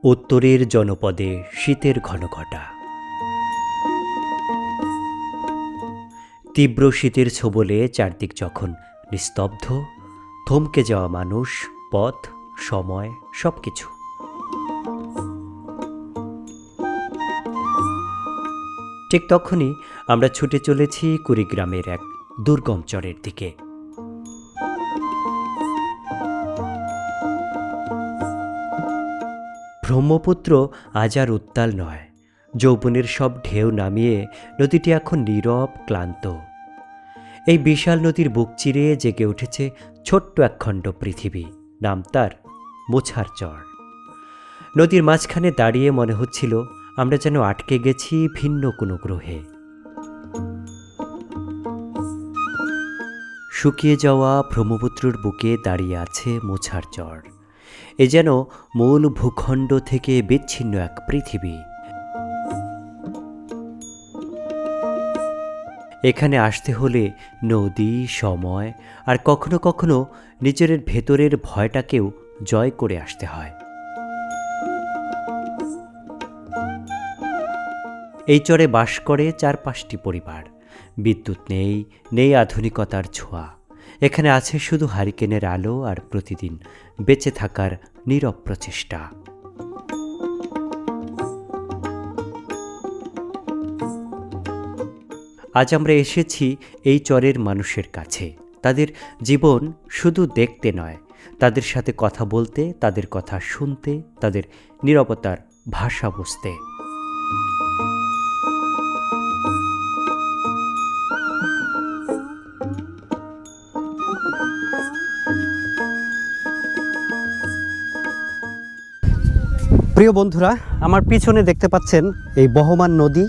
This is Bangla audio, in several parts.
উত্তরের জনপদে শীতের ঘনঘটা। তীব্র শীতের ছোবলে চারদিক যখন নিস্তব্ধ, থমকে যাওয়া মানুষ, পথ, সময়, সবকিছু। ঠিক তখনই আমরা ছুটে চলেছি কুড়িগ্রামের এক দুর্গম চরের দিকে। ব্রহ্মপুত্র আজ আর উত্তাল নয়। যৌবনের সব ঢেউ নামিয়ে নদীটি এখন নীরব, ক্লান্ত। এই বিশাল নদীর বুক চিরে জেগে উঠেছে ছোট্ট একখণ্ড পৃথিবী, নাম তার মোছার চর। নদীর মাঝখানে দাঁড়িয়ে মনে হচ্ছিল আমরা যেন আটকে গেছি ভিন্ন কোনো গ্রহে। শুকিয়ে যাওয়া ব্রহ্মপুত্রের বুকে দাঁড়িয়ে আছে মোছার চর। এ যেন মূল ভূখণ্ড থেকে বিচ্ছিন্ন এক পৃথিবী। এখানে আসতে হলে নদী, সময় আর কখনো কখনো নিজের ভেতরের ভয়টাকেও জয় করে আসতে হয়। এই চরে বাস করে 4-5টি পরিবার। বিদ্যুৎ নেই, নেই আধুনিকতার ছোঁয়া। এখানে আছে শুধু হারিকেনের আলো আর প্রতিদিন বেঁচে থাকার নীরব প্রচেষ্টা। আজ আমরা এসেছি এই চরের মানুষের কাছে। তাদের জীবন শুধু দেখতে নয়, তাদের সাথে কথা বলতে, তাদের কথা শুনতে, তাদের নীরবতার ভাষা বুঝতে। প্রিয় বন্ধুরা, আমার পিছনে দেখতে পাচ্ছেন এই বহমান নদী।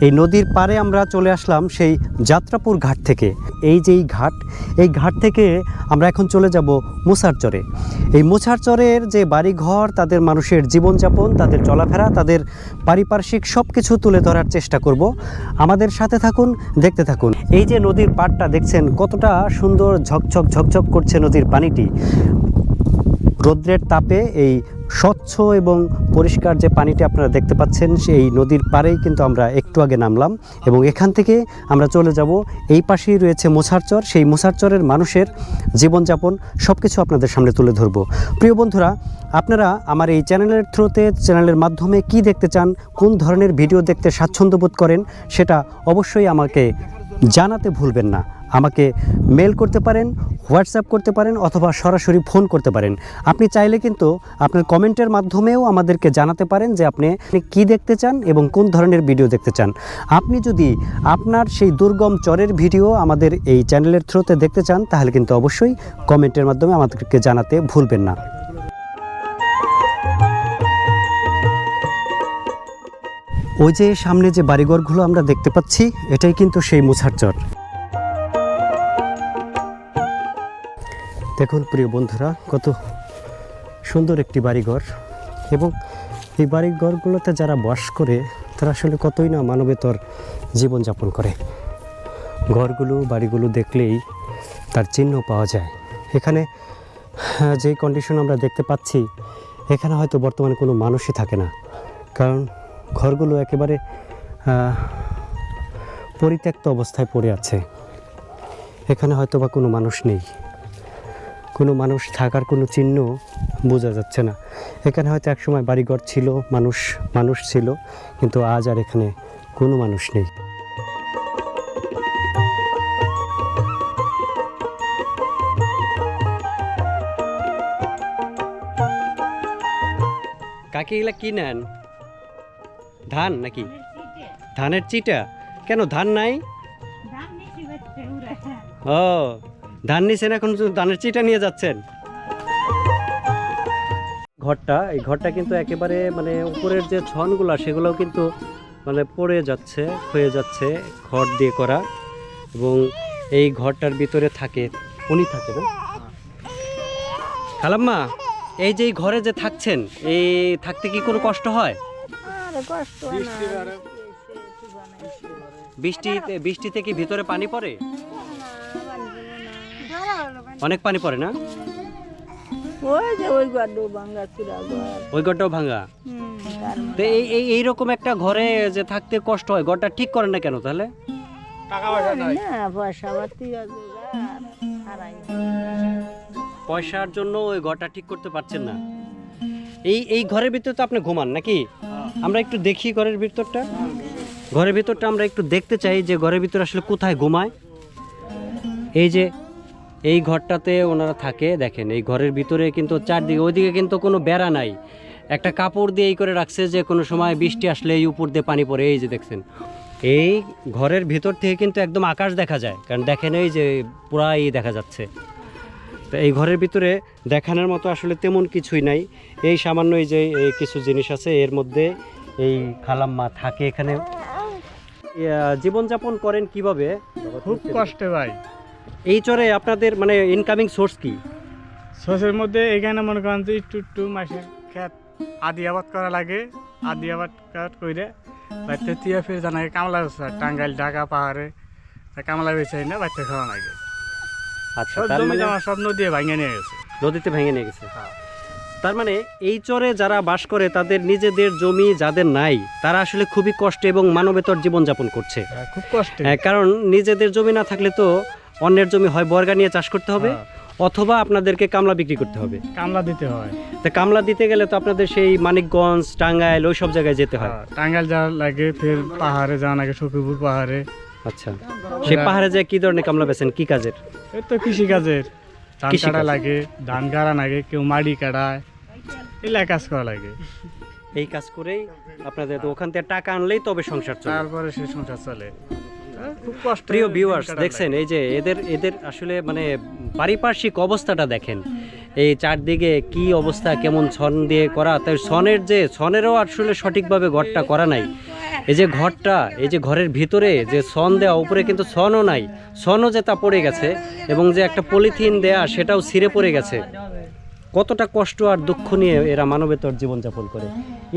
এই নদীর পাড়ে আমরা চলে আসলাম সেই যাত্রাপুর ঘাট থেকে। এই যে এই ঘাট থেকে আমরা এখন চলে যাব মোছার চরে। এই মোছার চরের যে বাড়িঘর, তাদের মানুষের জীবনযাপন, তাদের চলাফেরা, তাদের পারিপার্শ্বিক সব কিছু তুলে ধরার চেষ্টা করব। আমাদের সাথে থাকুন, দেখতে থাকুন। এই যে নদীর পাড়টা দেখছেন, কতটা সুন্দর ঝকঝক করছে নদীর পানিটি। রৌদ্রের তাপে এই স্বচ্ছ এবং পরিষ্কার যে পানিটি আপনারা দেখতে পাচ্ছেন, সেই নদীর পাড়েই কিন্তু আমরা একটু আগে নামলাম এবং এখান থেকে আমরা চলে যাব। এই পাশেই রয়েছে মোছার চর। সেই মোছার চরের মানুষের জীবনযাপন সব কিছু আপনাদের সামনে তুলে ধরব। প্রিয় বন্ধুরা, আপনারা আমার এই চ্যানেলের থ্রুতে, চ্যানেলের মাধ্যমে কি দেখতে চান, কোন ধরনের ভিডিও দেখতে স্বাচ্ছন্দ্য বোধ করেন, সেটা অবশ্যই আমাকে জানাতে ভুলবেন না। আমাকে মেল করতে পারেন, হোয়াটসঅ্যাপ করতে পারেন, অথবা সরাসরি ফোন করতে পারেন। আপনি চাইলে কিন্তু আপনার কমেন্টের মাধ্যমেও আমাদেরকে জানাতে পারেন যে আপনি কি দেখতে চান এবং কোন ধরনের ভিডিও দেখতে চান। আপনি যদি আপনার সেই দুর্গম চরের ভিডিও আমাদের এই চ্যানেলের থ্রুতে দেখতে চান, তাহলে কিন্তু অবশ্যই কমেন্টের মাধ্যমে আমাদেরকে জানাতে ভুলবেন না। ওই যে সামনে যে বাড়িঘরগুলো আমরা দেখতে পাচ্ছি, এটাই কিন্তু সেই মোছার চর। দেখুন প্রিয় বন্ধুরা, কত সুন্দর একটি বাড়িঘর, এবং এই বাড়িঘরগুলোতে যারা বাস করে তারা আসলে কতই না মানবেতর জীবনযাপন করে। ঘরগুলো, বাড়িগুলো দেখলেই তার চিহ্ন পাওয়া যায়। এখানে যেই কন্ডিশন আমরা দেখতে পাচ্ছি, এখানে হয়তো বর্তমানে কোনো মানুষই থাকে না, কারণ ঘরগুলো একেবারে পরিত্যক্ত অবস্থায় পড়ে আছে। এখানে হয়তো বা কোনো মানুষ নেই, কোনো মানুষ থাকার কোনো চিহ্ন বোঝা যাচ্ছে না। এখানে হয়তো একসময় বাড়িঘর ছিল, মানুষ ছিল, কিন্তু আজ আর এখানে কোনো মানুষ নেই। কাকি, এগুলা কি নেন? ধান নাকি? ধানের চিটা? কেন ধান নাই? ও, ধান নিছেন, এখন ধানের চিটা নিয়ে যাচ্ছেন। এই ঘরটা কিন্তু একেবারে মানে উপরের যে ছনগুলা, সেগুলোও কিন্তু মানে পড়ে যাচ্ছে, হয়ে যাচ্ছে, খড় দিয়ে করা। এবং এই ঘরটার ভিতরে উনি থাকে না? খালাম্মা, এই যে ঘরে যে থাকছেন, এই থাকতে কি কোনো কষ্ট হয়? বৃষ্টিতে কি ভিতরে পানি পড়ে? অনেক পানি পড়ে না? ওই যে ওই গড্ড ভাঙা চূড়া ঘর ওই ঘরটাও ভাঙা। তার তো এইরকম একটা ঘরে যে থাকতে কষ্ট হয়, ঘরটা ঠিক করেন না কেন তাহলে? না পয়সা পাতি হারাই পয়সার জন্য ওই ঘরটা ঠিক করতে পারছেন না। এই ঘরের ভিতরে তো আপনি ঘুমান নাকি? আমরা একটু দেখি ঘরের ভিতরটা। ঘরের ভিতরটা আমরা একটু দেখতে চাই যে ঘরের ভিতরে আসলে কোথায় ঘুমায়। এই যে এই ঘরটাতে ওনারা থাকে, দেখেন এই ঘরের ভিতরে কিন্তু চারদিকে, ওইদিকে কিন্তু কোনো বেড়া নাই, একটা কাপড় দিয়ে এই করে রাখছে যে কোনো সময় বৃষ্টি আসলে এই উপর দিয়ে পানি পড়ে। এই যে দেখছেন এই ঘরের ভিতর থেকে কিন্তু একদম আকাশ দেখা যায়, কারণ দেখেন এই যে পুরাই দেখা যাচ্ছে। তো এই ঘরের ভিতরে দেখানোর মতো আসলে তেমন কিছুই নাই, এই সামান্য এই যে এই কিছু জিনিস আছে, এর মধ্যে এই খালাম্মা থাকে এখানে। জীবনযাপন করেন কিভাবে? খুব কষ্টে ভাই। এই চরে আপনাদের মানে ইনকামিং সোর্স কি? সোর্সের মধ্যে এখানে মনে করেন যে একটু মাসের ক্ষেত আদি আবাদ করা লাগে, আদি আবাদ করে বাড়িতে তিয়া ফিরে জানা কামলা টাঙ্গাইল ঢাকা পাহাড়ে কামলা বেছে না বাড়িতে খাওয়া লাগে। আচ্ছা, সব তার জমি মানে জমা সব নদী ভাঙে নিয়ে গেছে, নদীতে ভেঙে নিয়ে গেছে। তার মানে এই চরে যারা বাস করে তাদের নিজেদের জমি যাদের নাই, তারা আসলে খুবই কষ্টে এবং মানবেতর জীবনযাপন করছে। খুব কষ্টে। কারণ নিজেদের জমি না থাকলে তো অন্যের জমি হয় বর্গা নিয়ে চাষ করতে হবে, অথবা আপনাদেরকে কামলা বিক্রি করতে হবে, কামলা দিতে হয়। তা কামলা দিতে গেলে তো আপনাদের সেই মানিকগঞ্জ, টাঙ্গাইল ওই সব জায়গায় যেতে হয়। টাঙ্গাইল যাওয়া লাগে, ফের পাহাড়ে যাওয়া লাগে, সখীপুর পাহাড়ে। আচ্ছা, সেই পাহাড়ে যায় কি ধরনের কামলা বেছেন, কি কাজের? এই তো কৃষিকাজের, ধান কৃষিকাজ। কাটা লাগে, ধান গাড়া লাগে, কেউ মাড়ি কাটায়, এলাকা কাজ করা লাগে। এই কাজ করেই আপনাদের তো ওখান থেকে টাকা আনলেই তবে সংসার চলে। তারপরে সে সংসার চলে। খুব কষ্ট। প্রিয় ভিউয়ার্স, দেখছেন এই যে এদের আসলে মানে পারিপার্শ্বিক অবস্থাটা দেখেন, এই চারদিকে কি অবস্থা, কেমন ছন দিয়ে করা, তাই ছনেরও আসলে সঠিকভাবে ঘরটা করা নাই। এই যে ঘরটা, এই যে ঘরের ভিতরে যে ছন দেওয়া, উপরে কিন্তু ছনও নাই, ছনও যে তা পড়ে গেছে, এবং যে একটা পলিথিন দেয়া সেটাও ছিঁড়ে পড়ে গেছে। কতটা কষ্ট আর দুঃখ নিয়ে এরা মানবেতর জীবনযাপন করে।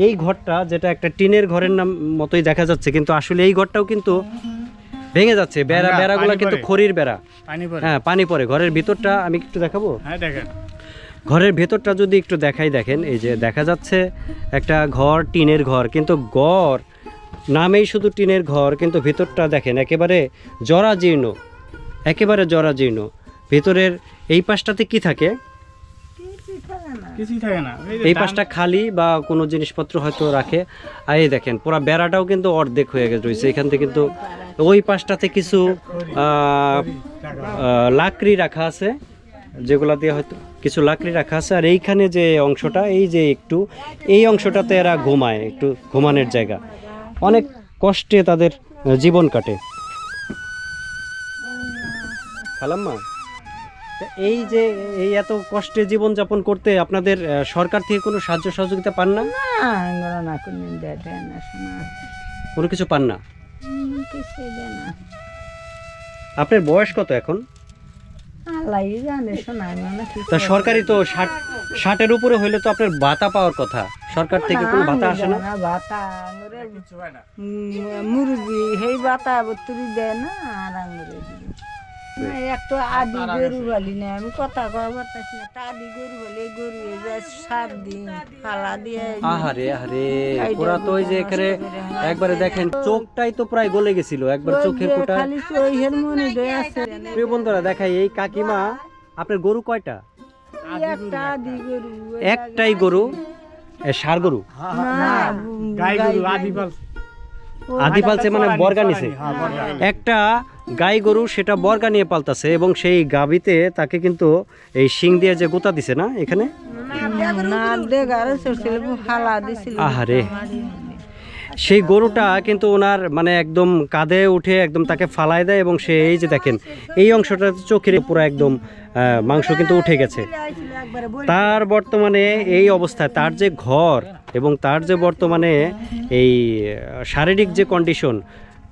এই ঘরটা যেটা একটা টিনের ঘরের নাম মতোই দেখা যাচ্ছে, কিন্তু আসলে এই ঘরটাও কিন্তু ভেঙে যাচ্ছে। বেড়াগুলো কিন্তু খড়ির বেড়া, হ্যাঁ পানি পড়ে। ঘরের ভিতরটা আমি একটু দেখাবো। হ্যাঁ দেখেন, ঘরের ভেতরটা যদি একটু দেখাই, দেখেন এই যে দেখা যাচ্ছে একটা ঘর, টিনের ঘর, কিন্তু ঘর নামেই শুধু টিনের ঘর, কিন্তু ভিতরটা দেখেন একেবারে জরাজীর্ণ, একেবারে জরাজীর্ণ। ভিতরের এই পাশটাতে কি থাকে? কিছুই থাকে না। এই পাশটা খালি বা কোনো জিনিসপত্র হয়তো রাখে। আর এই দেখেন পুরো বেড়াটাও কিন্তু অর্ধেক হয়ে গেছে রয়েছে এখান থেকে, কিন্তু ওই পাশটাতে কিছু লাকড়ি রাখা আছে, যেগুলা দিয়ে হয়তো কিছু লাকড়ি রাখা আছে। আর এইখানে যে অংশটা, এই যে একটু এই অংশটাতে এরা ঘুমায়, একটু ঘুমানোর জায়গা। অনেক কষ্টে তাদের জীবন কাটে। খালাম্মা, তা এই যে এই এত কষ্টে জীবনযাপন করতে আপনাদের সরকার থেকে কোনো সাহায্য সহযোগিতা পান না? না কোনো দেয় না, শোনা কোনো কিছু পান না? কিছুই দেয় না। আপনার বয়স কত এখন? আল্লাহ জানে, শোনা না। তা সরকারি তো 60-এর উপরে হইলে তো আপনার ভাতা পাওয়ার কথা, সরকার থেকে কোনো ভাতা আসে না? ভাতা মুরগি সেই ভাতা তুই দেয় না, আর আঙুরে একটা আদি গরু বলি না, আমি কথা কওয়া পারতাছি না। আদি গরু বলে গরু 7 দিন ফালা দিয়ে। আহারে আহারে, পুরা তো ওই যে এখানে একবারে দেখেন চোখটাই তো প্রায় গলে গেছিল, একবার চোখের কোটা। খালি চোখের মনে দয়ে আছে। প্রিয় বন্ধুরা, দেখাই এই কাকিমা, আপনার গরু কয়টা? একটা আদি গরু, একটাই গরু, ষাঁড় গরু, না গাই গরু আদিপাল। আদি পালছে মানে বর্গা নিছে। একটা গাই গরু সেটা বর্গা নিয়ে পালতাছে, এবং সেই গাবিতে তাকে কিন্তু এই শিং দিয়ে যে গোতা দিছে না এখানে। না দেগারে সরছিল ফালা দিছিল। আহারে, সেই গরুটা কিন্তু ওনার মানে একদম কাঁধে উঠে একদম তাকে ফালায় দেয়, এবং সে এই যে দেখেন এই অংশটা চোখের পুরো একদম মাংস কিন্তু উঠে গেছে। তার বর্তমানে এই অবস্থায় তার যে ঘর এবং তার যে বর্তমানে এই শারীরিক যে কন্ডিশন,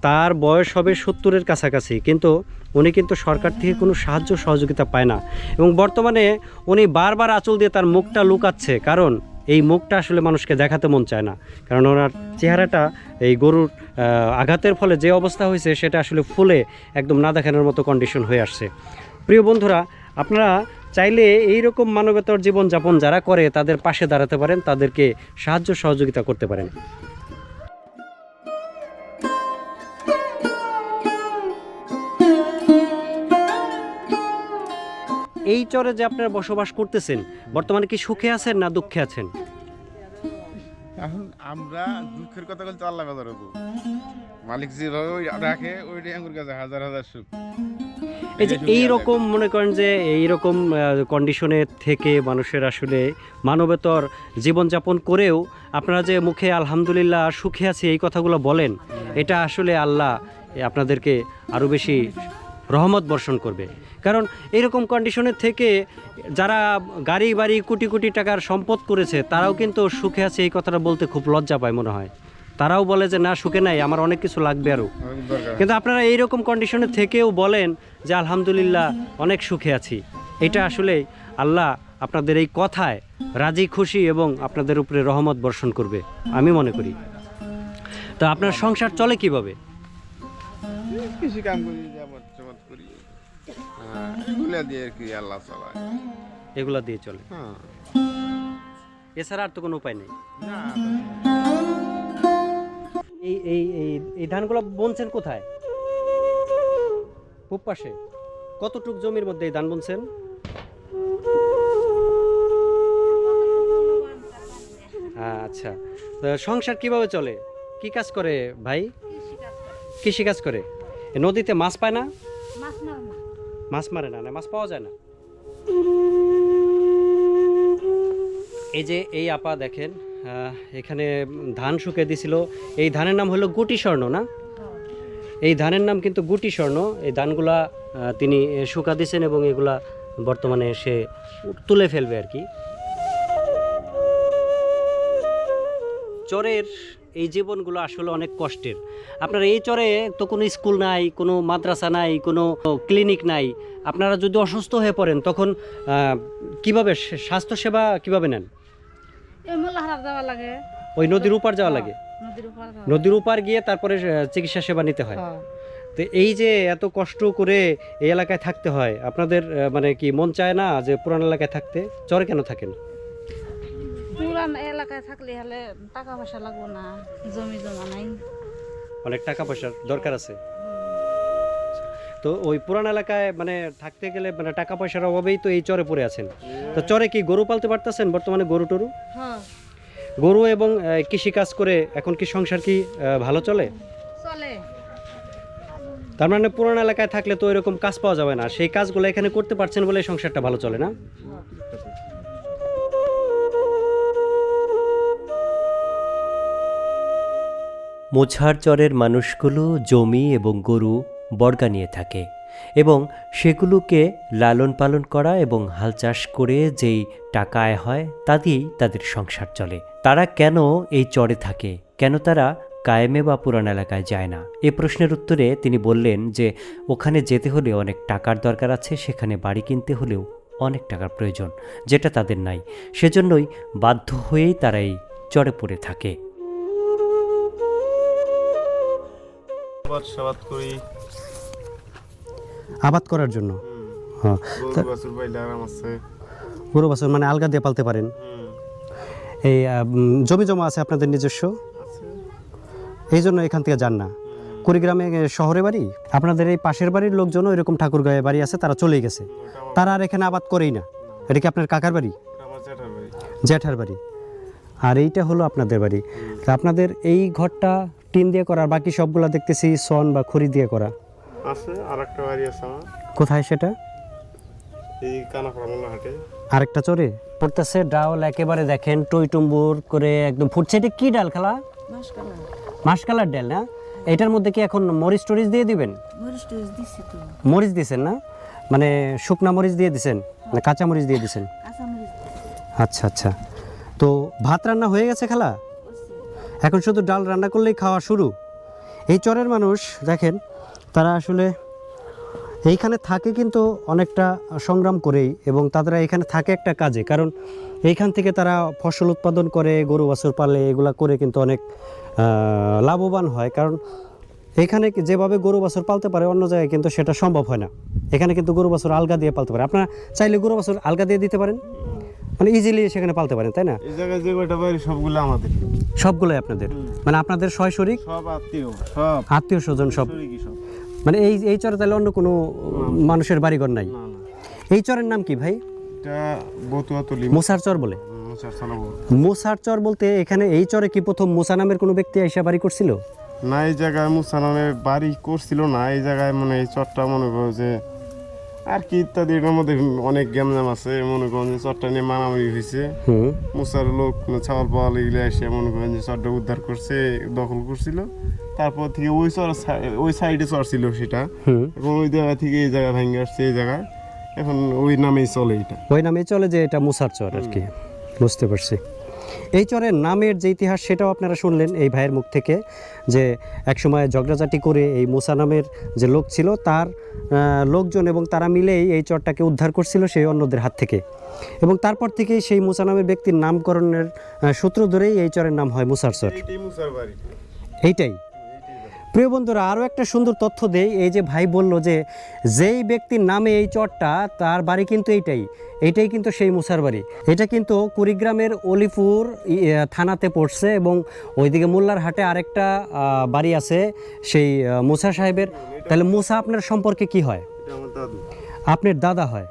তার বয়স হবে 70-এর কাছাকাছি, কিন্তু উনি কিন্তু সরকার থেকে কোনো সাহায্য সহযোগিতা পায় না। এবং বর্তমানে উনি বারবার আঁচল দিয়ে তার মুখটা লুকাচ্ছে, কারণ এই মুখটা আসলে মানুষকে দেখাতে মন চায় না, কারণ ওনার চেহারাটা এই গরুর আঘাতের ফলে যে অবস্থা হয়েছে সেটা আসলে ফুলে একদম না দেখানোর মতো কন্ডিশন হয়ে আসছে। প্রিয় বন্ধুরা, আপনারা চাইলে এইরকম মানবতার জীবনযাপন যারা করে তাদের পাশে দাঁড়াতে পারেন, তাদেরকে সাহায্য সহযোগিতা করতে পারেন। এই চরে যে আপনারা বসবাস করতেছেন, বর্তমানে কি সুখে আছেন না দুঃখে আছেন? এখন আমরা দুঃখের কথা বলতে আল্লাহ কথা রাখবো, মালিক যেভাবে রাখে ওইটাই আমার কাছে হাজার হাজার সুখ। এই যে এইরকম মনে করেন যে এইরকম কন্ডিশনে থেকে মানুষের আসলে মানবেতর জীবনযাপন করেও আপনারা যে মুখে আলহামদুলিল্লাহ সুখে আছি এই কথাগুলো বলেন, এটা আসলে আল্লাহ আপনাদেরকে আরও বেশি রহমত বর্ষণ করবে। কারণ এইরকম কন্ডিশনের থেকে যারা গাড়ি বাড়ি কোটি কোটি টাকার সম্পদ করেছে তারাও কিন্তু সুখে আছে এই কথাটা বলতে খুব লজ্জা পায় মনে হয়। তারাও বলে যে না সুখে নাই, আমার অনেক কিছু লাগবে আরও। কিন্তু আপনারা এইরকম কন্ডিশনে থেকেও বলেন যে আলহামদুলিল্লাহ অনেক সুখে আছি। এটা আসলে আল্লাহ আপনাদের এই কথায় রাজি খুশি এবং আপনাদের উপরে রহমত বর্ষণ করবে আমি মনে করি। তো আপনার সংসার চলে কিভাবে? কৃষি কাম করি, জামাত জামাত করি, এগুলা দিয়ে আর কি আল্লাহ চালায়। এগুলা দিয়ে চলে, হ্যাঁ, এছাড়া আর তো কোনো উপায় নেই। না এই এই এই এই ধানগুলো বুনছেন কোথায়? পূব পাশে। কতটুক জমির মধ্যে এই ধান বুনছেন? আচ্ছা, তো সংসার কিভাবে চলে? কি কাজ করে ভাই? কৃষি কাজ করে। নদীতে মাছ পায় না? মাছ মারে না, না মাছ পাওয়া যায় না। এই যে এই আপা দেখেন এখানে ধান শুকিয়ে দিছিল। এই ধানের নাম হলো গুটি স্বর্ণ না? এই ধানের নাম কিন্তু গুটি স্বর্ণ। এই ধানগুলা তিনি শুকা দিয়েছেন এবং এগুলা বর্তমানে সে তুলে ফেলবে আর কি। চরের এই জীবনগুলো আসলে অনেক কষ্টের। আপনার এই চরে তো কোনো স্কুল নাই, কোনো মাদ্রাসা নাই, কোনো ক্লিনিক নাই। আপনারা যদি অসুস্থ হয়ে পড়েন তখন কিভাবে স্বাস্থ্যসেবা কিভাবে নেন? ওই নদীর উপার যাওয়া লাগে, নদীর উপার গিয়ে তারপরে চিকিৎসা সেবা নিতে হয়। তো এই যে এত কষ্ট করে এই এলাকায় থাকতে হয়, আপনাদের মানে কি মন চায় না যে পুরান এলাকায় থাকতে? চরে কেন থাকেন? পুরান এলাকায় থাকলে হলে টাকা পয়সা লাগবো না, জমি জমা নাই, অনেক টাকা পয়সার দরকার আছে। তো ওই পুরান এলাকায় মানে থাকতে গেলে মানে টাকা পয়সার অভাবেই তো এই চরে পড়ে আছেন। তো চরে কি গরু পালতে পারতেছেন বর্তমানে? গরু টরু, গরু এবং কৃষি কাজ করে এখন কি সংসার কি ভালো চলে? চলে। তার মানে পুরান এলাকায় থাকলে তো এরকম কাজ পাওয়া যাবে না, সেই কাজগুলো এখানে করতে পারছেন বলে সংসারটা ভালো চলে না? মোছার চরের মানুষগুলো জমি এবং গরু বর্গা নিয়ে থাকে এবং সেগুলোকে লালন পালন করা এবং হাল চাষ করে যেই টাকা আয় হয় তা দিয়েই তাদের সংসার চলে। তারা কেন এই চরে থাকে, কেন তারা কায়েমে বা পুরান এলাকায় যায় না? এ প্রশ্নের উত্তরে তিনি বললেন যে ওখানে যেতে হলে অনেক টাকার দরকার আছে, সেখানে বাড়ি কিনতে হলেও অনেক টাকার প্রয়োজন, যেটা তাদের নাই। সেজন্যই বাধ্য হয়েই তারা এই চরে পড়ে থাকে। করি আবাদ করার জন্য। হ্যাঁ, গরু বাছুর পাইলে আরাম আছে। গরু বাছুর মানে আলগা দিয়ে পালতে পারেন। এই জমি জমা আছে আপনাদের নিজস্ব, এই জন্য এখান থেকে যান না। কুড়িগ্রামে শহরে বাড়ি, আপনাদের এই পাশের বাড়ির লোকজনও এরকম ঠাকুরগাঁয়ে বাড়ি আছে, তারা চলে গেছে, তারা আর এখানে আবাদ করেই না। এটা কি আপনার কাকার বাড়ি? জ্যাঠার বাড়ি। আর এইটা হলো আপনাদের বাড়ি। তা আপনাদের এই ঘরটা টিন দিয়ে করা, বাকি সবগুলা দেখতেছি সন বা খড়ি দিয়ে করা আছে। আরেকটা বাড়ি আছে আমার। কোথায় সেটা? এই কানাপাড়া মোল্লাহাটে। আরেকটা চরে পড়তেছে। ডাল একেবারে দেখেন টইটুম্বুর করে একদম ফুটছে। এটা কি ডাল খালা? মাসকালার ডাল না? এটার মধ্যে কি এখন মরিচ টরিচ দিয়ে দিবেন? মরিচ দিছেন না? মানে শুকনা মরিচ দিয়ে দিছেন না কাঁচা মরিচ দিয়ে দিছেন? আচ্ছা আচ্ছা। তো ভাত রান্না হয়ে গেছে খালা? এখন শুধু ডাল রান্না করলেই খাওয়া শুরু। এই চরের মানুষ দেখেন তারা আসলে এইখানে থাকে কিন্তু অনেকটা সংগ্রাম করেই, এবং তারা এখানে থাকে একটা কাজে, কারণ এইখান থেকে তারা ফসল উৎপাদন করে, গরু বাছুর পালে, এগুলা করে কিন্তু অনেক লাভবান হয়। কারণ এখানে যেভাবে গরু বাছুর পালতে পারে অন্য জায়গায় কিন্তু সেটা সম্ভব হয় না। এখানে কিন্তু গরু বাছুর আলগা দিয়ে পালতে পারে। আপনারা চাইলে গরু বাছুর আলগা দিয়ে দিতে পারেন, মানে ইজিলি সেখানে পালতে পারেন, তাই না? এই জায়গায় যে কয়টা বাড়ি সবগুলো আমাদের, সবগুলোই আপনাদের, মানে আপনাদের সয় শরিক, সব আত্মীয়, সব আত্মীয় স্বজন সব, শরিকই সব। মানে এই চরে তাহলে অন্য কোনো মানুষের বাড়িঘর নাই। না না, এই চরের নাম কি ভাই? এটা বতুয়াতলি মুসার চর বলে। মুসার চালাবো মুসার চর বলতে এখানে এই চরে কি প্রথম মুসা নামের কোনো ব্যক্তি আইসা বাড়ি করছিল? না, এই জায়গায় মুসা নামে বাড়ি করছিল না। এই জায়গায় মানে এই চরটা মনে করো যে আর কি ইত্যাদি, এটার মধ্যে অনেক গ্যামজাম আছে। মনে করেন যে চরটা নিয়ে মারামারি হয়েছে, মুসার লোক ছাগল পাওয়াল এগুলো এসে মনে করেন যে চরটা উদ্ধার করছে, দখল করছিল। তারপর থেকে ওই চর ওই সাইডে চর ছিল সেটা, এবং ওই জায়গা থেকে এই জায়গায় ভেঙে আসছে এই জায়গায়, এখন ওই নামেই চলে এটা। ওই নামেই চলে যে এটা মুসার চর আর কি, বুঝতে পারছি। এই চরের নামের যে ইতিহাস সেটাও আপনারা শুনলেন এই ভাইয়ের মুখ থেকে, যে একসময় ঝগড়াঝাটি করে এই মুসা নামের যে লোক ছিল তার লোকজন এবং তারা মিলেই এই চরটাকে উদ্ধার করছিল সেই অন্যদের হাত থেকে, এবং তারপর থেকেই সেই মুসা নামের ব্যক্তির নামকরণের সূত্র ধরেই এই চরের নাম হয় মুসার চর। এইটাই মুসার বাড়ি। এইটাই। প্রিয় বন্ধুরা, আরও একটা সুন্দর তথ্য দেই। এই যে ভাই বলল যে যেই ব্যক্তির নামে এই চরটা, তার বাড়ি কিন্তু এইটাই কিন্তু সেই মুসার বাড়ি। এটা কিন্তু কুড়িগ্রামের অলিপুর থানাতে পড়ছে, এবং ওইদিকে মোল্লার হাটে আরেকটা বাড়ি আছে সেই মুসা সাহেবের। তাহলে মুসা আপনার সম্পর্কে কি হয়? এটা আমার দাদু। আপনার দাদা হয়।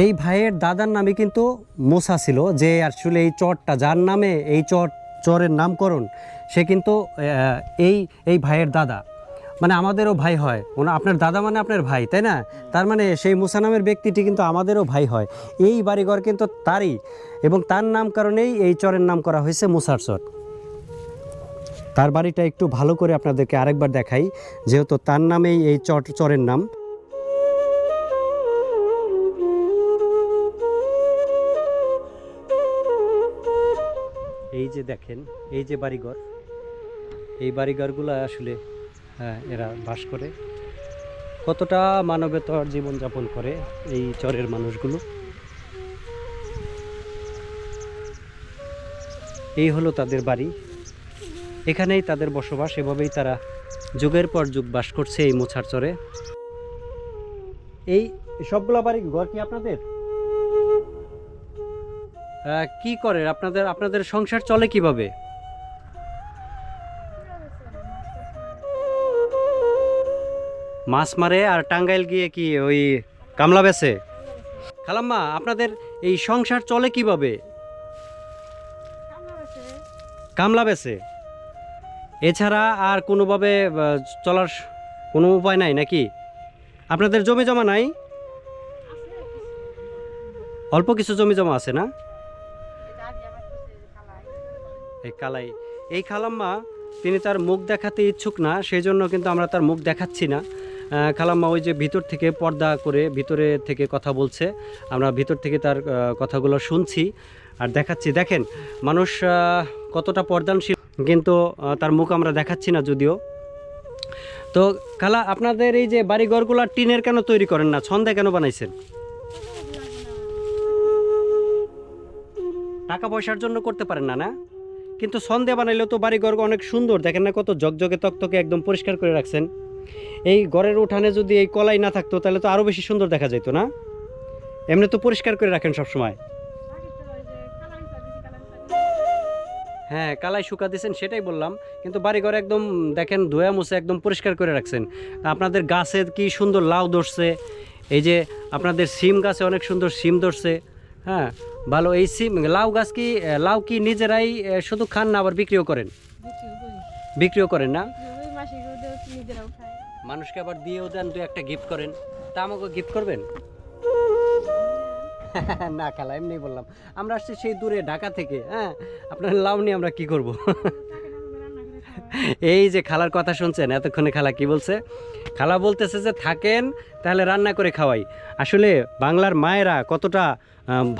এই ভাইয়ের দাদার নামে কিন্তু মুসা ছিল, যে আসলে এই চরটা যার নামে এই চরের নামকরণ, সে কিন্তু এই ভাইয়ের দাদা, মানে আমাদেরও ভাই হয়। আপনার দাদা মানে আপনার ভাই, তাই না? তার মানে সেই মুসা নামের ব্যক্তিটি কিন্তু আমাদেরও ভাই হয়। এই বাড়িঘর কিন্তু তারই, এবং তার নাম কারণেই এই চরের নাম করা হয়েছে মুসার চর। তার বাড়িটা একটু ভালো করে আপনাদেরকে আরেকবার দেখাই, যেহেতু তার নামেই এই চরের নাম। এই যে দেখেন, এই যে বাড়িঘর, এই বাড়িঘরগুলো আসলে এরা বাস করে। কতটা মানবেতর জীবনযাপন করে এই চরের মানুষগুলো। এই হলো তাদের বাড়ি, এখানেই তাদের বসবাস। এভাবেই তারা যুগের পর যুগ বাস করছে এই মুসার চরে। এই সবগুলা বাড়ি ঘর কি আপনাদের? কি করে আপনাদের সংসার চলে কিভাবে? মাছ মারে আর টাঙ্গাইল গিয়ে কি ওই কামলা বেচে? খালাম্মা, আপনাদের এই সংসার চলে কিভাবে? কামলা বেচে, এছাড়া আর কোনোভাবে চলার কোনো উপায় নাই নাকি? আপনাদের জমি জমা নাই? অল্প কিছু জমি জমা আছে না? এই কালাই, এই খালাম্মা তিনি তার মুখ দেখাতে ইচ্ছুক না, সেই জন্য কিন্তু আমরা তার মুখ দেখাচ্ছি না। খালাম্মা ওই যে ভিতর থেকে পর্দা করে ভিতরে থেকে কথা বলছে, আমরা ভিতর থেকে তার কথাগুলো শুনছি আর দেখাচ্ছি। দেখেন মানুষ কতটা পর্দানশীল, কিন্তু তার মুখ আমরা দেখাচ্ছি না যদিও। তো খালা, আপনাদের এই যে বাড়িঘরগুলো টিনের কেন তৈরি করেন না, ছন্দে কেন বানাইছেন? টাকা পয়সার জন্য করতে পারেন না? না, কিন্তু ছন্দে বানাইলেও তো বাড়িঘর অনেক সুন্দর। দেখেন না কত ঝকঝকে তকতকে একদম পরিষ্কার করে রাখছেন। এই ঘরের উঠানে যদি এই কলাই না থাকতো তাহলে তো আরও বেশি সুন্দর দেখা যেত না? এমনি তো পরিষ্কার করে রাখেন সব সময়। হ্যাঁ, কালাই শুকা দিয়েছেন, সেটাই বললাম। কিন্তু বাড়িঘর একদম দেখেন ধোয়া মুছে একদম পরিষ্কার করে রাখছেন। আপনাদের গাছে কি সুন্দর লাউ ধরছে, এই যে আপনাদের সিম গাছে অনেক সুন্দর সিম ধরছে। হ্যাঁ, ভালো। এই সিম লাউ কি নিজেরাই শুধু খান না আবার বিক্রিও করেন? বিক্রিও করেন না? মানুষকে আবার দিয়েও দেন, দু একটা গিফট করেন। তা আমাকে গিফট করবেন? না খালা, এমনি বললাম। আমরা আসছি সেই দূরে ঢাকা থেকে। হ্যাঁ, আপনার লাউ নিয়ে আমরা কি করব? এই যে খালার কথা শুনছেন এতক্ষণে, খালা কি বলছে? খালা বলতেছে যে থাকেন তাহলে রান্না করে খাওয়াই। আসলে বাংলার মায়েরা কতটা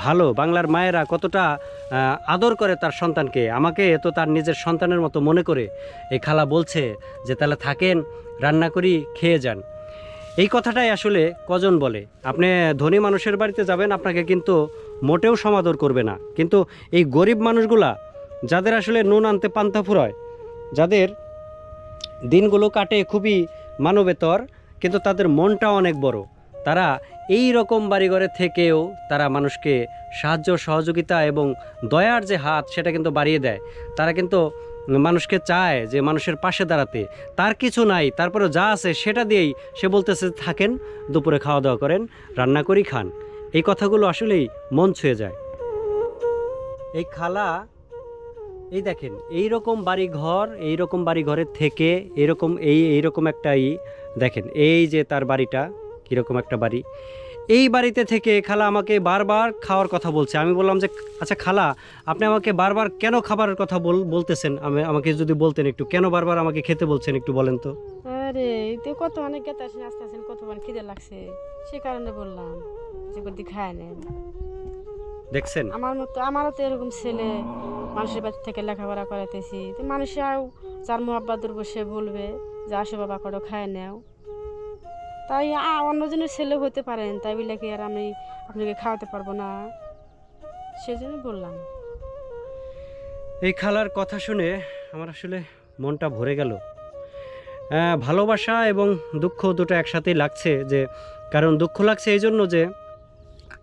ভালো, বাংলার মায়েরা কতটা আদর করে তার সন্তানকে। আমাকে তো তার নিজের সন্তানের মতো মনে করে এই খালা বলছে যে তাহলে থাকেন, রান্না করি, খেয়ে যান। এই কথাটাই আসলে কজন বলে। আপনি ধনী মানুষের বাড়িতে যাবেন, আপনাকে কিন্তু মোটেও সমাদর করবে না। কিন্তু এই গরিব মানুষগুলা, যাদের আসলে নুন আনতে পান্তা ফুরায়, যাদের দিনগুলো কাটে খুবই মানবেতর, কিন্তু তাদের মনটা অনেক বড়। তারা এই রকম বাড়িঘরে থেকেও তারা মানুষকে সাহায্য সহযোগিতা এবং দয়ার যে হাত সেটা কিন্তু বাড়িয়ে দেয়। তারা কিন্তু মানুষকে চায় যে মানুষের পাশে দাঁড়াতে। তার কিছু নাই, তারপরে যা আছে সেটা দিয়েই সে বলতেছে থাকেন, দুপুরে খাওয়া দাওয়া করেন, রান্না করি খান। এই কথাগুলো আসলেই মন ছুঁয়ে যায়। এই খালা, এই দেখেন এইরকম বাড়িঘর, এইরকম বাড়িঘরের থেকে এইরকম একটা দেখেন, এই যে তার বাড়িটা কীরকম একটা বাড়ি। এই বাড়িতে থেকে খালা আমাকে বারবার খাওয়ার কথা বলছে। আমি বললাম যে আচ্ছা খালা, আপনি আমাকে বারবার কেন খাবারের কথা বলতেছেন? আমাকে যদি বলতেন একটু, কেন বারবার আমাকে খেতে বলছেন একটু বলেন তো। আরে তো কত অনেক গেতে আসেন, আস্তে আস্তে কতবার খিদে লাগছে, সে কারণে বললাম যে করতে খায় নেন। দেখছেন আমারও তো এরকম ছেলে, মানুষের বাড়ি থেকে লেখাপড়া করাইতেছি, তো মানুষও যার মোহাব্বত দুর্ব সে বলবে যে আসো বাবা করো খায় নেও। তাই অন্যজনের ছেলে হতে পারেন, তাই বলে কি আর আমি আপনাকে খাওয়াতে পারবো না, সেজন্য বললাম। এই খালার কথা শুনে আমার আসলে মনটা ভরে গেল। ভালোবাসা এবং দুঃখ দুটো একসাথেই লাগছে, যে কারণ দুঃখ লাগছে এই জন্য যে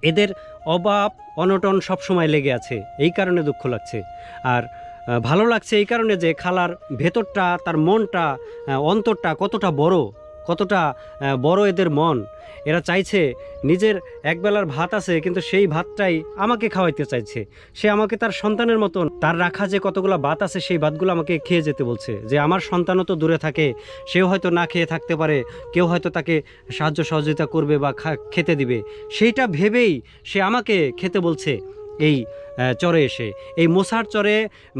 এদের অভাব অনটন সবসময় লেগে আছে, এই কারণে দুঃখ লাগছে। আর ভালো লাগছে এই কারণে যে খালার ভেতরটা, তার মনটা, অন্তরটা কতটা বড় এদের মন। এরা চাইছে নিজের একবেলার ভাত আছে, কিন্তু সেই ভাতটাই আমাকে খাওয়াইতে চাইছে। সে আমাকে তার সন্তানের মতন, তার রাখা যে কতগুলো ভাত আছে সেই ভাতগুলো আমাকে খেয়ে যেতে বলছে। যে আমার সন্তানও তো দূরে থাকে, সেও হয়তো না খেয়ে থাকতে পারে, কেউ হয়তো তাকে সাহায্য সহযোগিতা করবে বা খেতে দিবে, সেইটা ভেবেই সে আমাকে খেতে বলছে। এই চরে এসে, এই মোসার চরে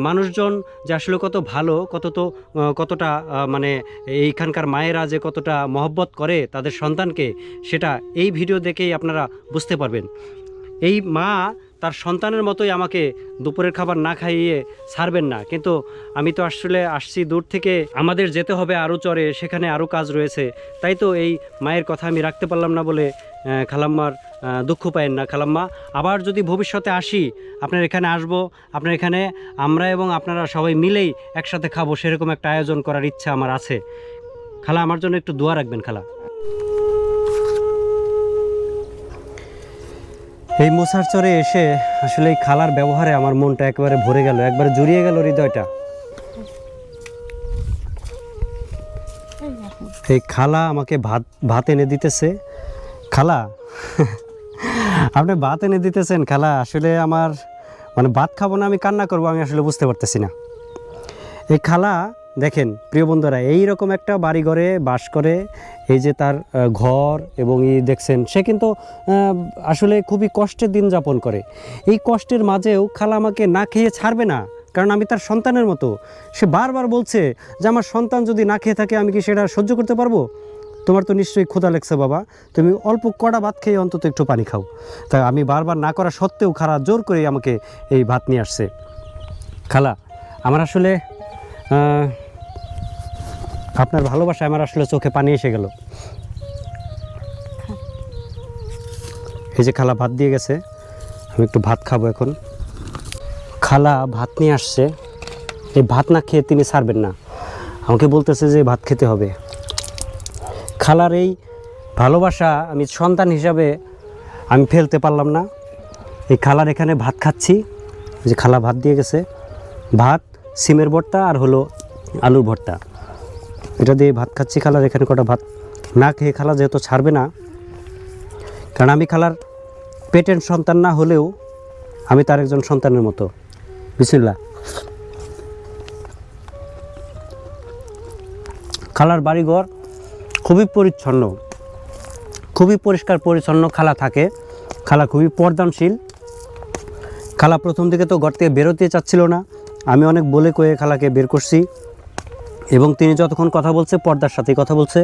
মানুষজন যে আসলে কত ভালো, কতটা মানে এইখানকার মায়েরা যে কতটা মহব্বত করে তাদের সন্তানকে, সেটা এই ভিডিও দেখেই আপনারা বুঝতে পারবেন। এই মা তার সন্তানের মতোই আমাকে দুপুরের খাবার না খাইয়ে ছাড়বেন না। কিন্তু আমি তো আসলে আসছি দূর থেকে, আমাদের যেতে হবে আরও চরে, সেখানে আরও কাজ রয়েছে। তাই তো এই মায়ের কথা আমি রাখতে পারলাম না বলে খালাম্মার দুঃখ পায়েন না। খালাম্মা, আবার যদি ভবিষ্যতে আসি আপনার এখানে আসবো, আপনার এখানে আমরা এবং আপনারা সবাই মিলেই একসাথে খাবো, সেরকম একটা আয়োজন করার ইচ্ছা আমার আছে। খালা, আমার জন্য একটু দোয়া রাখবেন খালা। এই মোসার চরে এসে আসলে এই খালার ব্যবহারে আমার মনটা একেবারে ভরে গেল, একবারে জুড়িয়ে গেল হৃদয়টা। এই খালা আমাকে ভাত এনে দিতেছে। খালা, আপনি ভাত এনে দিতেছেন খালা, আসলে আমার মানে ভাত খাবো না আমি কান্না করবো, আমি আসলে বুঝতে পারতেছি না। এই খালা দেখেন প্রিয় বন্ধুরা, এইরকম একটা বাড়ি ঘরে বাস করে, এই যে তার ঘর এবং দেখছেন, সে কিন্তু আসলে খুবই কষ্টের দিন যাপন করে। এই কষ্টের মাঝেও খালা আমাকে না খেয়ে ছাড়বে না, কারণ আমি তার সন্তানের মতো। সে বারবার বলছে যে আমার সন্তান যদি না খেয়ে থাকে আমি কি সেটা সহ্য করতে পারবো? তোমার তো নিশ্চয়ই ক্ষুধা লেগছে বাবা, তুমি অল্প কড়া ভাত খেয়ে অন্তত একটু পানি খাও। তাই আমি বারবার না করা সত্ত্বেও খালা জোর করে আমাকে এই ভাত নিয়ে আসছে। খালা, আমার আসলে আপনার ভালোবাসায় আমার আসলে চোখে পানি এসে গেল। এই যে খালা ভাত দিয়ে গেছে, আমি একটু ভাত খাবো এখন। খালা ভাত নিয়ে আসছে, এই ভাত না খেয়ে তিনি ছাড়বেন না, আমাকে বলতেছে যে ভাত খেতে হবে। খালার এই ভালোবাসা আমি সন্তান হিসাবে আমি ফেলতে পারলাম না। এই খালার এখানে ভাত খাচ্ছি, যে খালা ভাত দিয়ে গেছে, ভাত, সিমের ভর্তা আর হলো আলুর ভর্তা, এটা দিয়ে ভাত খাচ্ছি। খালার এখানে কটা ভাত না খেয়ে খালা যেহেতু ছাড়বে না, কারণ আমি খালার পেটের সন্তান না হলেও আমি তার একজন সন্তানের মতো। বিসমিল্লাহ। খালার বাড়িঘর খুবই পরিচ্ছন্ন, খুবই পরিষ্কার পরিচ্ছন্ন খালা থাকে। খালা খুবই পর্দানশীল। খালা প্রথম দিকে তো ঘর থেকে বেরোতে চাচ্ছিল না, আমি অনেক বলে কয়ে খালাকে বের করছি, এবং তিনি যতক্ষণ কথা বলছে পর্দার সাথেই কথা বলছে।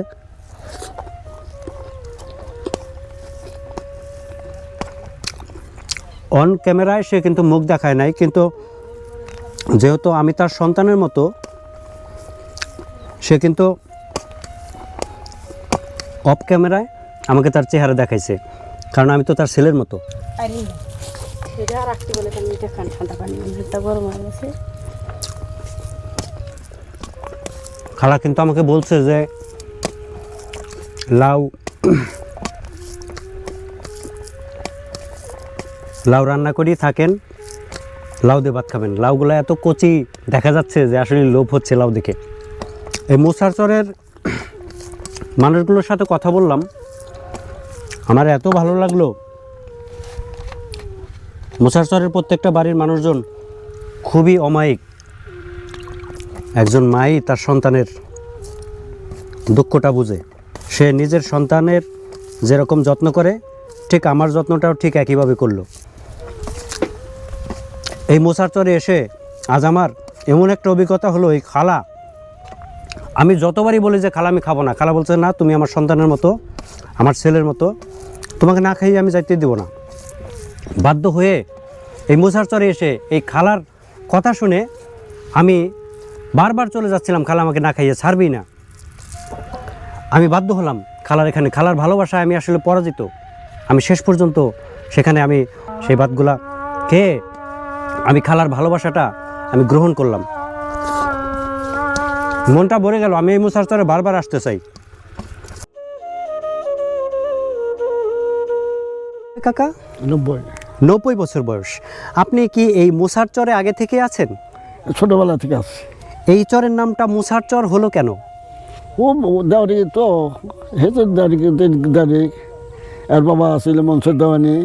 অন ক্যামেরায় সে কিন্তু মুখ দেখায় নাই, কিন্তু যেহেতু আমি তার সন্তানের মতো, সে কিন্তু অফ ক্যামেরায় আমাকে তার চেহারা দেখাইছে, কারণ আমি তো তার ছেলের মতো। খালা কিন্তু আমাকে বলছে যে লাউ লাউ রান্না করি থাকেন, লাউ দিয়ে ভাত খাবেন। লাউগুলো এত কচি দেখা যাচ্ছে যে আসলে লোভ হচ্ছে লাউ দেখে। এই মুসার চরের মানুষগুলোর সাথে কথা বললাম, আমার এত ভালো লাগলো। মুসার চরের প্রত্যেকটা বাড়ির মানুষজন খুবই অমায়িক। একজন মাই তার সন্তানের দুঃখটা বুঝে, সে নিজের সন্তানের যেরকম যত্ন করে ঠিক আমার যত্নটাও ঠিক একইভাবে করলো। এই মুসার চরে এসে আজ আমার এমন একটা অভিজ্ঞতা হলো, এই খালা, আমি যতবারই বলি যে খালা আমি খাবো না, খালা বলছে না তুমি আমার সন্তানের মতো, আমার ছেলের মতো, তোমাকে না খাইয়ে আমি যাইতে দেবো না। বাধ্য হয়ে এই মুসার চরে এসে এই খালার কথা শুনে আমি বারবার চলে যাচ্ছিলাম, খালা আমাকে না খাইয়ে ছাড়বেই না। আমি বাধ্য হলাম খালার এখানে। খালার ভালোবাসায় আমি আসলে পরাজিত। আমি শেষ পর্যন্ত সেখানে আমি সেই ভাতগুলা খেয়ে আমি খালার ভালোবাসাটা আমি গ্রহণ করলাম। মনটা ভরে গেল। আমি এই মুসার চরে বারবার আসতে চাই। কাকা 90 বছর বয়স। আপনি কি এই মুসার চরে আগে থেকে আছেন? ছোটবেলা থেকে আছে। এই চরের নামটা মুসার চর হলো কেন? ও দেওয়ারি তো হেতু দাঁড়ি আর বাবা আসলে মনসুর দেওয়ানি,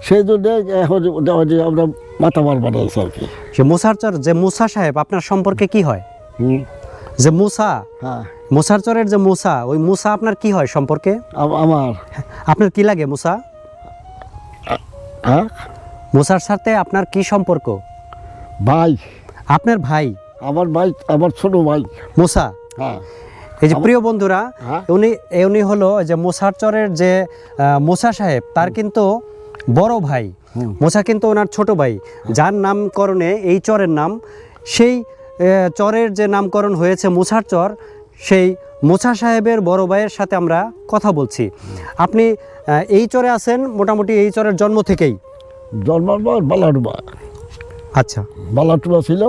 সেই জন্য এখন দেওয়ারি আমরা মাতাবার বানাইছি আর কি। সে মুসার চর যে মুসা সাহেব আপনার সম্পর্কে কি হয়? যে মুসা, হ্যাঁ, মুসার চরের যে মুসা, ওই মুসা আপনার কি হয় সম্পর্কে? আমার আপনার কি লাগে মুসা? হ্যাঁ, মুসার সাথে আপনার কি সম্পর্ক? ভাই, আপনার ভাই? আমার ভাই, আমার ছোট ভাই মুসা। হ্যাঁ। এই যে প্রিয় বন্ধুরা, হ্যাঁ। উনি হলো যে মুসার চরের যে মুসা সাহেব, তার কিন্তু বড় ভাই। মুসা কিন্তু ওনার ছোট ভাই, যার নামকরণে এই চরের নাম। সেই চরের যে নামকরণ হয়েছে মুসার চর, সেই মুসা সাহেবের বড় ভাইয়ের সাথে আমরা কথা বলছি। আপনি এই চরে আছেন মোটামুটি এই চরের জন্ম থেকেই? জন্মার বালাডুবা। আচ্ছা, বালাডুবা ছিল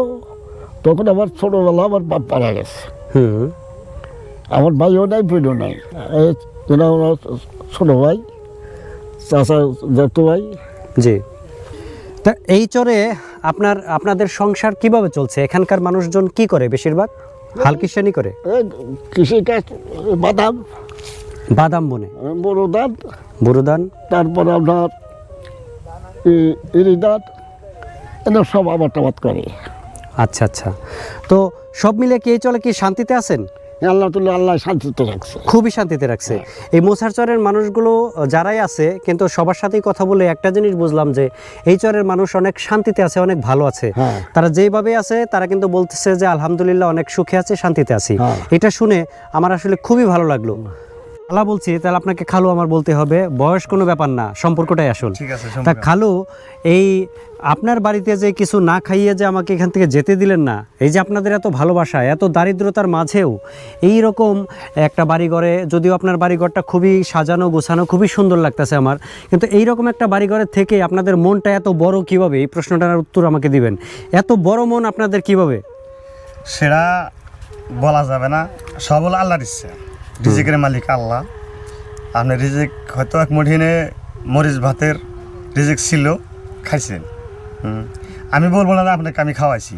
তখন। আমার ছোটবেলা আমার বাপ মারা গেছে। হুম। আমার ভাইও নাই, বোনও নাই। ছোট ভাই, চাচা জ্যাঠু ভাই। জি। তা এই চরে আপনাদের সংসার কিভাবে চলছে? এখানকার মানুষজন কি করে? বেশিরভাগ হালকিস্তানি করে। কৃষিকাজ, বাদাম, বাদাম বনে, বড় ধান, বুরুদান, তারপরে আপনার ইরি ধান, এদের সব আবাদ টাবাদ করে। আচ্ছা আচ্ছা। তো সব মিলে কি এই চলে কি শান্তিতে আছেন? আল্লাহ তুল্লাহ আল্লাহ শান্তিতে রাখছে, খুবই শান্তিতে রাখছে। এই মুসার চরের মানুষগুলো যারাই আছে, কিন্তু সবার সাথেই কথা বলে একটা জিনিস বুঝলাম যে এই চরের মানুষ অনেক শান্তিতে আছে, অনেক ভালো আছে। হ্যাঁ। তারা যেইভাবে আছে তারা কিন্তু বলতেছে যে আলহামদুলিল্লাহ অনেক সুখে আছে, শান্তিতে আছি। হ্যাঁ। এটা শুনে আমার আসলে খুবই ভালো লাগলো। খালা বলছি, তাহলে আপনাকে খালু আমার বলতে হবে, বয়স কোনো ব্যাপার না, সম্পর্কটাই আসল। তা খালু, এই আপনার বাড়িতে যে কিছু না খাইয়ে যে আমাকে এখান থেকে যেতে দিলেন না, এই যে আপনাদের এত ভালোবাসা, এত দারিদ্রতার মাঝেও এই রকম একটা বাড়িঘরে, যদিও আপনার বাড়িঘরটা খুবই সাজানো গোছানো, খুবই সুন্দর লাগতেছে আমার, কিন্তু এই রকম একটা বাড়িঘরের থেকে আপনাদের মনটা এত বড় কিভাবে? এই প্রশ্নটার উত্তর আমাকে দিবেন। এত বড় মন আপনাদের কিভাবে? সেটা বলা যাবে না, সব হলো আল্লাহর ইচ্ছা। রিজিকের মালিক আল্লাহ। আপনি রিজিক হয়তো এক মুঠিনে মরিচ ভাতের রিজিক ছিল, খাইছেন। আমি বলবো না যে আপনাকে আমি খাওয়াইছি,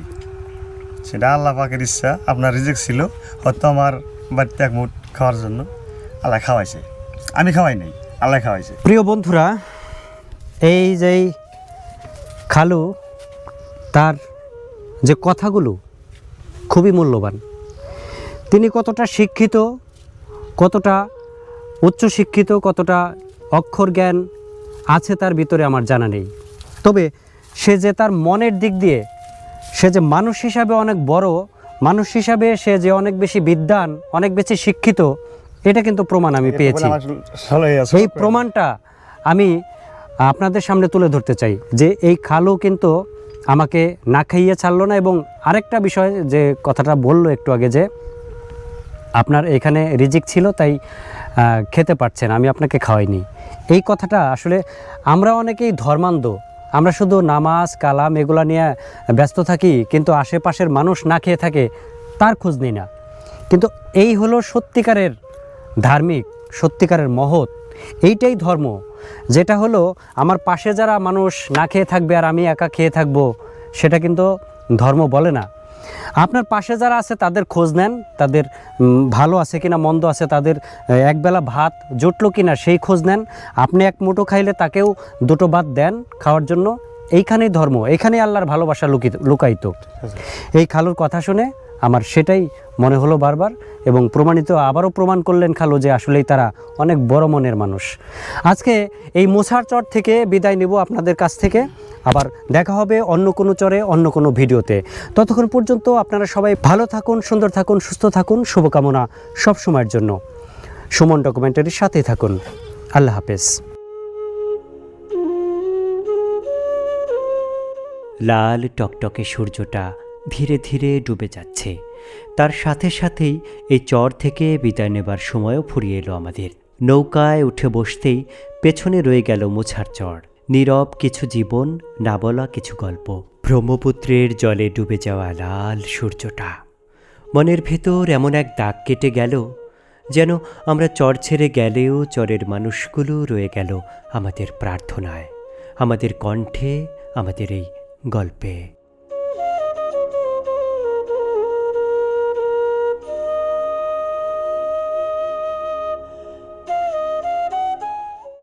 সেটা আল্লাহ পাকের ইচ্ছা। আপনার রিজিক ছিল হয়তো আমার বাড়িতে এক মুঠ খাওয়ার জন্য, আল্লাহ খাওয়াইছে, আমি খাওয়াই নাই, আল্লাহ খাওয়াইছে। প্রিয় বন্ধুরা, এই যে খালু, তার যে কথাগুলো খুবই মূল্যবান। তিনি কতটা শিক্ষিত, কতটা উচ্চশিক্ষিত, কতটা অক্ষর জ্ঞান আছে তার ভিতরে আমার জানা নেই। তবে সে যে তার মনের দিক দিয়ে, সে যে মানুষ হিসাবে অনেক বড়, মানুষ হিসাবে সে যে অনেক বেশি বিদ্বান, অনেক বেশি শিক্ষিত, এটা কিন্তু প্রমাণ আমি পেয়েছি। এই প্রমাণটা আমি আপনাদের সামনে তুলে ধরতে চাই যে এই খালু কিন্তু আমাকে না খাইয়ে ছাড়লো না। এবং আরেকটা বিষয় যে কথাটা বললো একটু আগে, যে আপনার এখানে রিজিক ছিল তাই খেতে পারছেন, আমি আপনাকে খাওয়াইনি, এই কথাটা আসলে আমরা অনেকেই ধর্মান্ধ, আমরা শুধু নামাজ কালাম এগুলা নিয়ে ব্যস্ত থাকি, কিন্তু আশেপাশের মানুষ না খেয়ে থাকে তার খোঁজ নিই না। কিন্তু এই হলো সত্যিকারের ধার্মিক, সত্যিকারের মহৎ। এইটাই ধর্ম, যেটা হলো আমার পাশে যারা মানুষ না খেয়ে থাকবে আর আমি একা খেয়ে থাকবো, সেটা কিন্তু ধর্ম বলে না। আপনার পাশে যারা আছে তাদের খোঁজ নেন, তাদের ভালো আছে কিনা, মন্দ আছে, তাদের একবেলা ভাত জুটলো কিনা সেই খোঁজ নেন। আপনি এক মুঠো খাইলে তাকেও দুটো ভাত দেন খাওয়ার জন্য। এইখানেই ধর্ম, এইখানেই আল্লাহর ভালোবাসা লুকায়িত। এই খালুর কথা শুনে আমার সেটাই মনে হলো বারবার, এবং প্রমাণিত আবারও প্রমাণ করলেন খালু যে আসলেই তারা অনেক বড় মনের মানুষ। আজকে এই মোছার চর থেকে বিদায় নেব আপনাদের কাছ থেকে। আবার দেখা হবে অন্য কোনো চরে, অন্য কোনো ভিডিওতে। ততক্ষণ পর্যন্ত আপনারা সবাই ভালো থাকুন, সুন্দর থাকুন, সুস্থ থাকুন। শুভকামনা সব সময়ের জন্য। সুমন ডকুমেন্টারির সাথেই থাকুন। আল্লাহ হাফেজ। লাল টকটকে সূর্যটা ধীরে ধীরে ডুবে যাচ্ছে। তার সাথে সাথেই এই চর থেকে বিদায় নেবার সময়ও ফুরিয়ে এলো আমাদের। নৌকায় উঠে বসতেই পেছনে রয়ে গেল মোছার চর। নীরব কিছু জীবন, না বলা কিছু গল্প। ব্রহ্মপুত্রের জলে ডুবে যাওয়া লাল সূর্যটা মনের ভেতর এমন এক দাগ কেটে গেল, যেন আমরা চর ছেড়ে গেলেও চরের মানুষগুলো রয়ে গেল আমাদের প্রার্থনায়, আমাদের কণ্ঠে, আমাদের এই গল্পে।